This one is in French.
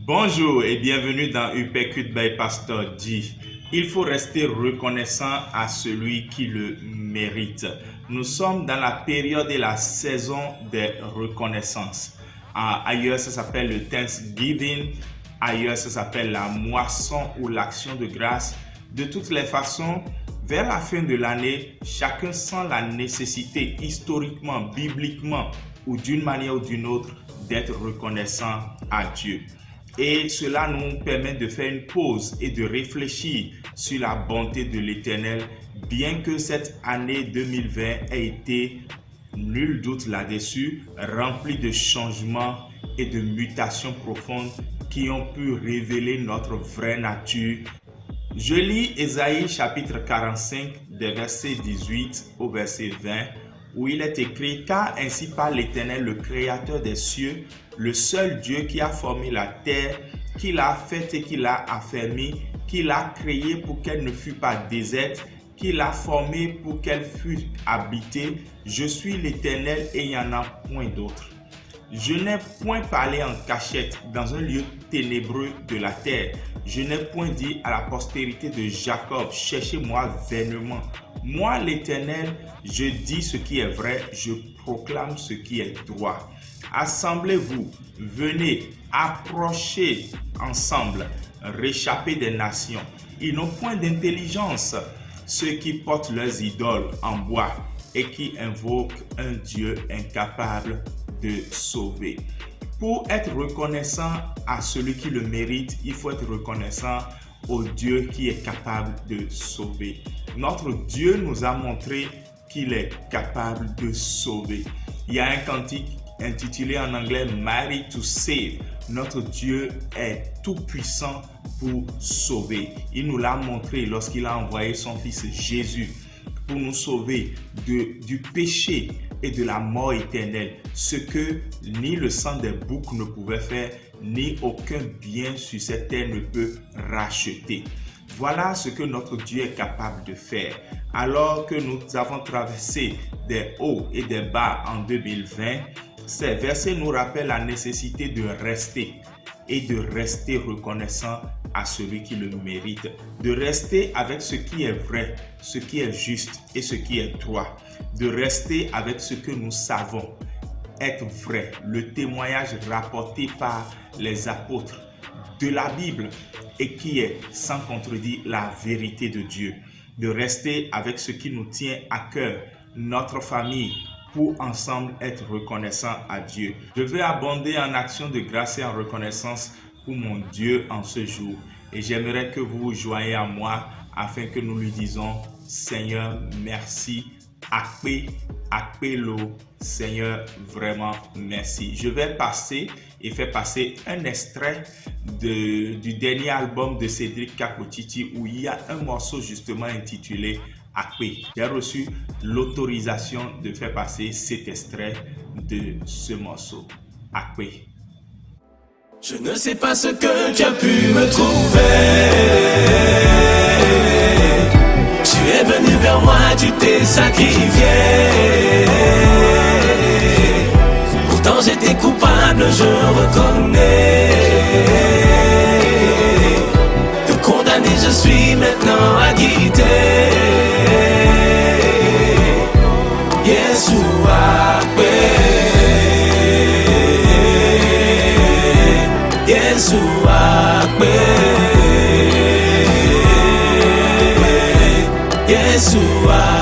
Bonjour et bienvenue dans Upécut by Pastor D. Il faut rester reconnaissant à celui qui le mérite. Nous sommes dans la période et la saison des reconnaissances. Ailleurs, ça s'appelle le Thanksgiving. Ailleurs, ça s'appelle la moisson ou l'action de grâce. De toutes les façons, vers la fin de l'année, chacun sent la nécessité historiquement, bibliquement ou d'une manière ou d'une autre d'être reconnaissant à Dieu. Et cela nous permet de faire une pause et de réfléchir sur la bonté de l'Éternel, bien que cette année 2020 ait été, nul doute là-dessus, remplie de changements et de mutations profondes qui ont pu révéler notre vraie nature. Je lis Ésaïe chapitre 45 des versets 18 au verset 20 où il est écrit « Car ainsi parle l'Éternel, le Créateur des cieux, le seul Dieu qui a formé la terre, qui l'a faite et qui l'a affermie, qui l'a créée pour qu'elle ne fût pas déserte, qui l'a formée pour qu'elle fût habitée. Je suis l'Éternel et il n'y en a point d'autre. Je n'ai point parlé en cachette dans un lieu ténébreux de la terre. Je n'ai point dit à la postérité de Jacob, cherchez-moi vainement. Moi, l'Éternel, je dis ce qui est vrai, je proclame ce qui est droit. Assemblez-vous, venez, approchez ensemble, réchappez des nations. Ils n'ont point d'intelligence, ceux qui portent leurs idoles en bois et qui invoquent un Dieu incapable de sauver. Pour être reconnaissant à celui qui le mérite, il faut être reconnaissant au Dieu qui est capable de sauver. Notre Dieu nous a montré qu'il est capable de sauver. Il y a un cantique intitulé en anglais « Mighty to Save ». Notre Dieu est tout puissant pour sauver. Il nous l'a montré lorsqu'il a envoyé son fils Jésus pour nous sauver du péché et de la mort éternelle, ce que ni le sang des boucs ne pouvait faire, ni aucun bien sur cette terre ne peut racheter. Voilà ce que notre Dieu est capable de faire. Alors que nous avons traversé des hauts et des bas en 2020, ces versets nous rappellent la nécessité de rester et de rester reconnaissant à celui qui le mérite, de rester avec ce qui est vrai, ce qui est juste et ce qui est droit, de rester avec ce que nous savons être vrai, le témoignage rapporté par les apôtres de la Bible et qui est sans contredit la vérité de Dieu, de rester avec ce qui nous tient à cœur, notre famille, pour ensemble être reconnaissants à Dieu. Je vais abonder en action de grâce et en reconnaissance pour mon Dieu en ce jour. Et j'aimerais que vous vous joigniez à moi afin que nous lui disons « Seigneur, merci. Akpelo, Seigneur, vraiment merci. » Je vais faire passer un extrait du dernier album de Cédric Kakotiti où il y a un morceau justement intitulé Akpe. J'ai reçu l'autorisation de faire passer cet extrait de ce morceau. Akpe. Je ne sais pas ce que tu as pu me trouver. Tu es venu vers moi, tu t'es sacrifié. Pourtant j'étais coupable, je reconnais. De condamné, je suis maintenant acquitté. Yeshua, Yeshua, Yeshua.